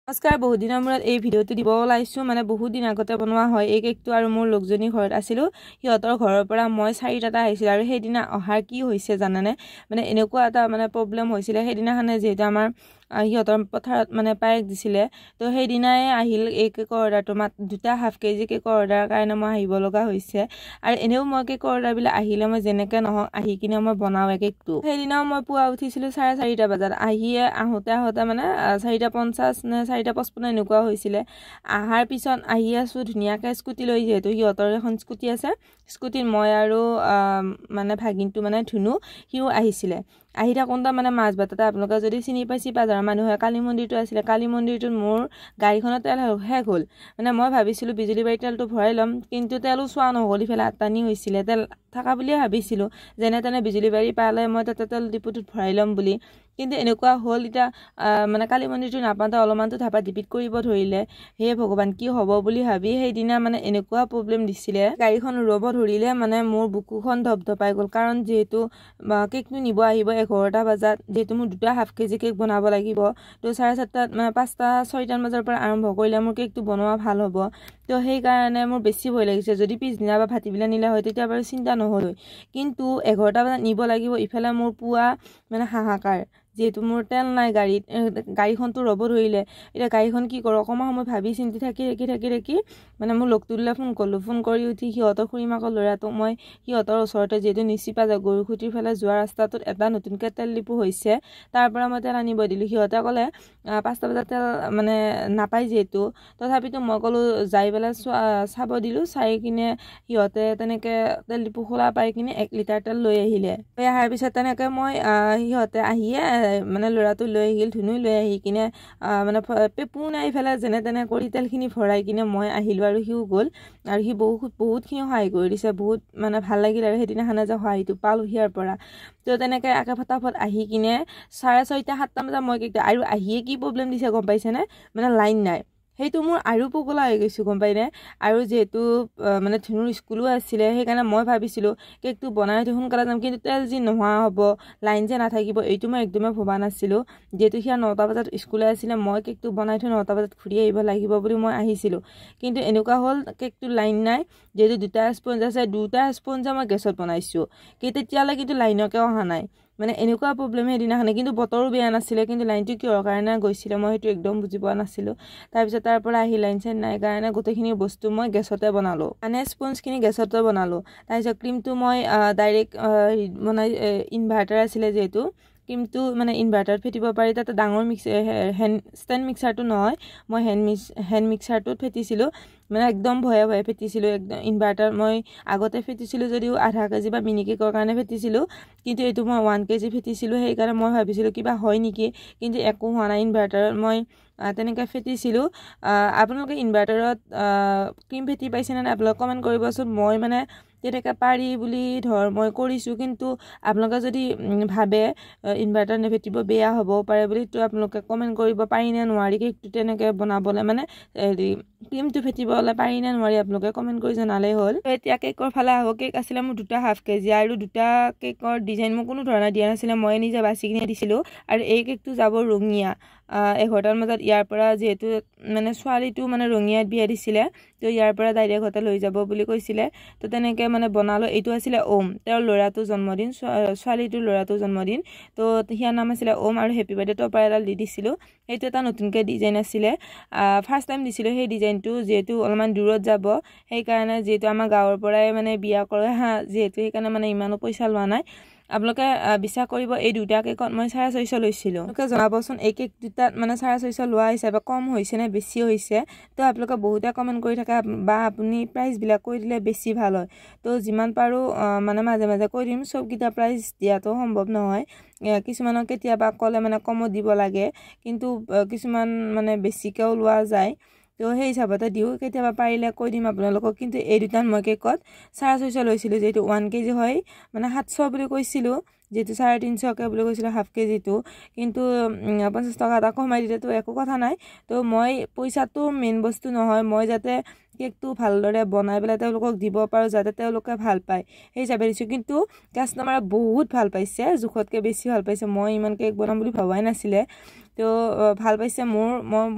নমস্কাৰ, বহুত দিনৰ মূৰত এই ভিডিঅ'টো দিব ওলাইছোঁ। মানে বহুত দিন আগতে বনোৱা হয় এই কেকটো, আৰু মোৰ লগজনী ঘৰত আছিলোঁ। সিহঁতৰ ঘৰৰ পৰা মই 4টাত আহিছিলোঁ, আৰু সেইদিনা অহাৰ কি হৈছে জানানে? মানে এনেকুৱা এটা মানে প্ৰব্লেম হৈছিলে সেইদিনাখনে, যিহেতু আমাৰ সিহঁতৰ পথাৰত মানে পায়স দিছিলে। তো সেইদিনাই আহিল এই কেকৰ অৰ্ডাৰটো, দুটা হাফ কেজি কেকৰ অৰ্ডাৰৰ কাৰণে মই আহিব লগা হৈছে। আৰু এনেও মই কেকৰ অৰ্ডাৰবিলাক আহিলে মই যেনেকৈ নহওক আহি কিনে মই বনাওঁ কেকটো। সেইদিনাও মই পুৱা উঠিছিলোঁ 4:30 বজাত। আহোঁতে মানে 4:50 নে 4:55 এনেকুৱা হৈছিলে। আহাৰ পিছত আহি আছোঁ ধুনীয়াকৈ স্কুটি লৈ, যিহেতু সিহঁতৰ এখন স্কুটি আছে। স্কুটিত মই আৰু মানে ভাগিনটো মানে ধুনু, সিও আহিছিলে। আহি থাকোঁতে মানে মাছ বাটতে আপোনালোকে যদি চিনি পাই চিপাঝাৰৰ মানুহে কালী মন্দিৰটো আছিলে, কালী মন্দিৰটোত মোৰ গাড়ীখনত তেল শেষ হ'ল। মানে মই ভাবিছিলোঁ বিজুলী বাৰী তেলটো ভৰাই ল'ম, কিন্তু তেলো চোৱা নহ'ল। ইফালে আটানি হৈছিলে, তেল থকা বুলিয়ে ভাবিছিলোঁ। যেনে তেনে বিজুলী বাৰী পালে মই তাতে তেল ডিপুটোত ভৰাই ল'ম বুলি। কিন্তু এনেকুৱা হ'ল, এতিয়া মানে কালী মন্দিৰটো নাপাওঁতে অলপমানটো ধাপা ধিপিত কৰিব ধৰিলে। হে ভগৱান, কি হ'ব বুলি ভাবি সেইদিনা মানে এনেকুৱা প্ৰব্লেম দিছিলে, গাড়ীখন ৰ'ব ধৰিলে। মানে মোৰ বুকুখন ধপধপাই গ'ল, কাৰণ যিহেতু কেকটো নিব আহিব 11টা বজাত, যিহেতু মোৰ দুটা হাফ কেজি কেক বনাব লাগিব। তো 4:30 মানে 5টা-6টামান বজাৰ পৰা আৰম্ভ কৰিলে মোৰ কেকটো বনোৱা ভাল হ'ব। তো সেইকাৰণে মোৰ বেছি ভয় লাগিছে। যদি পিছদিনা বা ভাটিবিলা নিলা হয় তেতিয়া বাৰু চিন্তা নহ'ল হয়, কিন্তু 11টা বজাত নিব লাগিব। ইফালে মোৰ পুৱা মানে হাহাকাৰ, যিহেতু মোৰ তেল নাই গাড়ীত, গাড়ীখনটো ৰ'ব ধৰিলে। এতিয়া গাড়ীখন কি কৰোঁ, অকণমান সময় ভাবি চিন্তি থাকি মানে মোৰ লগটোলৈ ফোন কৰিলোঁ। ফোন কৰি উঠি সিহঁতৰ খুৰীমাকৰ ল'ৰাটোক মই সিহঁতৰ ওচৰতে, যিহেতু নিচিপা যায় গৰুখুটিৰ ফালে যোৱা ৰাস্তাটোত এটা নতুনকৈ তেল ডিপু হৈছে, তাৰ পৰা মই তেল আনিব দিলোঁ। সিহঁতে ক'লে 5টা বজাত তেল মানে নাপায় যিহেতু, তথাপিতো মই ক'লোঁ যাই পেলাই চাব দিলোঁ। চাই কিনে সিহঁতে তেনেকৈ তেল ডিপু খোলা পাই কিনে 1 লিটাৰ তেল লৈ আহিলে। লৈ অহাৰ পিছত তেনেকৈ মই সিহঁতে আহিয়ে মানে ল'ৰাটো লৈ আহিল, ধুনু লৈ আহি কিনে মানে পেপু নাই ইফালে যেনে তেনে কৰি তেলখিনি ভৰাই কিনে মই আহিলোঁ, আৰু সিও গ'ল। আৰু সি বহুতখিনি সহায় কৰি দিছে। বহুত মানে ভাল লাগিল, আৰু সেইদিনাখনে যে সহায়টো পালোঁ সিয়াৰ পৰা। তো তেনেকৈ একে ফটাফট আহি কিনে 6:30-7টা বজাত মই কেকটো, আৰু আহিয়ে কি প্ৰব্লেম দিছে গম পাইছেনে? মানে লাইন নাই। সেইটো মোৰ আৰু পগলা হৈ গৈছোঁ, গম পাইনে? আৰু যিহেতু মানে ধুনুৰ স্কুলো আছিলে, সেইকাৰণে মই ভাবিছিলোঁ কেকটো বনাই উঠি সোনকালে যাম, কিন্তু তেল যি নোহোৱা হ'ব, লাইন যে নাথাকিব, এইটো মই একদমেই ভবা নাছিলোঁ। যিহেতু সিয়া 9টা বজাত স্কুলে আছিলে, মই কেকটো বনাই থৈ 9টা বজাত ঘূৰি আহিব লাগিব বুলি মই আহিছিলোঁ। কিন্তু এনেকুৱা হ'ল, কেকটো লাইন নাই। যিহেতু 2টা স্পঞ্জ আছে, 2টা স্পঞ্জে মই গেছত বনাইছোঁ, কিন্তু তেতিয়ালৈ কিন্তু লাইনকে অহা নাই। মানে এনেকুৱা প্ৰব্লেম সেইদিনাখনে। কিন্তু বতৰো বেয়া নাছিলে, কিন্তু লাইনটো কিহৰ কাৰণে গৈছিলে মই সেইটো একদম বুজি পোৱা নাছিলোঁ। তাৰপিছত তাৰ পৰা আহি লাইন চাইন নাই কাৰণে গোটেইখিনি বস্তু মই গেছতে বনালোঁ, মানে স্পঞ্জখিনি গেছতে বনালোঁ। তাৰপিছত ক্ৰীমটো মই ডাইৰেক্ট বনাই, ইনভাৰ্টাৰ আছিলে যিহেতু, ক্ৰীমটো মানে ইনভাৰ্টাৰত ফেটিব পাৰি। তাতে ডাঙৰ ষ্টেণ্ড মিক্সাৰটো নহয়, মই হেণ্ড মিক্সাৰটোত ফেটিছিলোঁ। মানে একদম ভয়ে ফেটিছিলোঁ। একদম ইনভাৰ্টাৰ মই আগতে ফেটিছিলোঁ যদিও আধা কেজি বা মিনি কেকৰ কাৰণে ফেটিছিলোঁ, কিন্তু এইটো মই 1 কেজি ফেটিছিলোঁ। সেইকাৰণে মই ভাবিছিলোঁ কিবা হয় নেকি, কিন্তু একো হোৱা নাই। ইনভাৰ্টাৰত মই তেনেকৈ ফেটিছিলোঁ। আপোনালোকে ইনভাৰ্টাৰত ক্ৰীম ফেটি পাইছেনে নাই আপোনালোকে কমেণ্ট কৰিবচোন। মই মানে তেনেকৈ পাৰি বুলি মই কৰিছোঁ, কিন্তু আপোনালোকে যদি ভাবে ইনভাৰ্টাৰ নেফেটিব বেয়া হ'ব পাৰে বুলি, তো আপোনালোকে কমেণ্ট কৰিব, পাৰি নে নোৱাৰি কেকটো তেনেকৈ বনাবলৈ, মানে ক্ৰীমটো ফেটিবলৈ পাৰি নে নোৱাৰি আপোনালোকে কমেণ্ট কৰি জনালেই হ'ল। এতিয়া কেকৰ ফালে আহোঁ। কেক আছিলে মোৰ 2টা হাফ কেজি, আৰু 2টা কেকৰ ডিজাইন মোক কোনো ধৰণৰ দিয়া নাছিলে, মই নিজে বাছি কিনে দিছিলোঁ। আৰু এই কেকটো যাব ৰঙিয়া 11টাৰ বজাত ইয়াৰ পৰা, যিহেতু মানে ছোৱালীটো মানে ৰঙিয়াত বিয়া দিছিলে, তো ইয়াৰ পৰা ডাইৰেক্ট হোটেল লৈ যাব বুলি কৈছিলে। তো তেনেকৈ মানে বনালোঁ। এইটো আছিলে ওম, তেওঁৰ ল'ৰাটোৰ জন্মদিন, ছোৱালীটোৰ ল'ৰাটোৰ জন্মদিন। তো সিয়াৰ নাম আছিলে ওম, আৰু হেপী বাৰ্থডে টপাৰ এডাল দি দিছিলোঁ। সেইটো এটা নতুনকৈ ডিজাইন আছিলে, ফাৰ্ষ্ট টাইম দিছিলোঁ সেই ডিজাইনটো, যিহেতু অলপমান দূৰত যাব। সেইকাৰণে, যিহেতু আমাৰ গাঁৱৰ পৰাই মানে বিয়া কৰে যিহেতু, সেইকাৰণে মানে ইমানো পইচা লোৱা নাই। আপোনালোকে বিশ্বাস কৰিব, এই 2টা কেকত মই 650 লৈছিলোঁ। আপোনালোকে জনাবচোন এই কেক 2টাত মানে 650 লোৱা হিচাপে কম হৈছে নে বেছি হৈছে? তো আপোনালোকে বহুতে কমেণ্ট কৰি থাকে, বা আপুনি প্ৰাইচবিলাক কৈ দিলে বেছি ভাল হয়। তো যিমান পাৰোঁ মানে মাজে মাজে কৈ দিম, চবকেইটা প্ৰাইচ দিয়াটো সম্ভৱ নহয়। কিছুমানক কেতিয়াবা ক'লে মানে কমত দিব লাগে, কিন্তু কিছুমান মানে বেছিকৈও লোৱা যায়। তো সেই হিচাপতে দিওঁ, কেতিয়াবা পাৰিলে কৈ দিম আপোনালোকক। কিন্তু এই 2টাত মই কেকত 650 লৈছিলোঁ, যিহেতু 1 কেজি হয়, মানে 700 বুলি কৈছিলোঁ, যিহেতু 350কৈ বুলি কৈছিলোঁ হাফ কেজিটো। কিন্তু 50 টকা এটা কমাই দিলেতো একো কথা নাই। তো মই পইচাটো মেইন বস্তু নহয়, মই যাতে কেকটো ভালদৰে বনাই পেলাই তেওঁলোকক দিব পাৰোঁ যাতে তেওঁলোকে ভাল পায় সেই হিচাপে দিছোঁ কিন্তু কাষ্টমাৰে বহুত ভাল পাইছে জোখতকৈ বেছি ভাল পাইছে মই ইমান কেক বনাম বুলি ভবাই নাছিলে তো ভাল পাইছে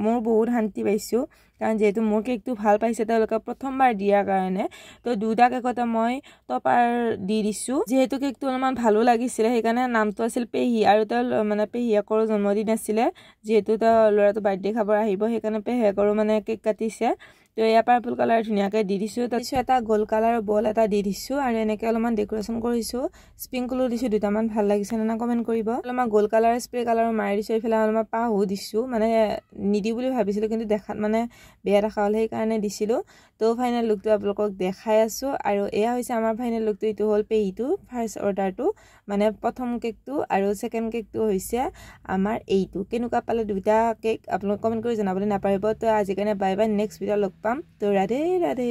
মোৰ বহুত শান্তি পাইছোঁ কাৰণ যেহেতু মোৰ কেকটো ভাল পাইছে তেওঁলোকে প্ৰথমবাৰ দিয়াৰ কাৰণে তো দুটা কেকতে মই টপাৰ দি দিছোঁ যেহেতু কেকটো অলপমান ভালো লাগিছিলে সেইকাৰণে নামটো আছিল পেহী আৰু তেওঁ মানে পেহীয়েকৰো জন্মদিন আছিলে যেহেতু তেওঁ ল'ৰাটো বাৰ্থডে খাব আহিব সেইকাৰণে পেহীয়েকৰো মানে কেক কাটিছে তো এয়া পাৰ্পল কালাৰ ধুনীয়াকৈ দি দিছোঁ তাৰপিছত এটা গোল্ড কালাৰৰ বল এটা দি দিছোঁ আৰু এনেকৈ অলপমান ডেক'ৰেশ্যন কৰিছোঁ স্প্ৰিংকলো দিছোঁ দুটামান ভাল লাগিছে নে কমেণ্ট কৰিব অলপমান গোল্ড কালাৰ স্প্ৰে কালাৰ মাৰি দিছোঁ এইফালে অলপমান পাহো দিছোঁ মানে নিদিওঁ বুলি ভাবিছিলোঁ কিন্তু দেখাত মানে বেয়া দেখা হ'ল সেইকাৰণে দিছিলোঁ তো ফাইনেল লুকটো আপোনালোকক দেখাই আছোঁ আৰু এয়া হৈছে আমাৰ ফাইনেল লুকটো এইটো হ'ল পেহীটো ফাৰ্ষ্ট অৰ্ডাৰটো মানে প্ৰথম কেকটো আৰু ছেকেণ্ড কেকটো হৈছে আমাৰ এইটো কেনেকুৱা পালে দুটা কেক আপোনালোক কমেণ্ট কৰি জনাবলৈ নাপাহৰিব তো আজিৰ কাৰণে বাই বাই নেক্সট ভিডিঅ' লগ পাম তো ৰাধে ৰাধে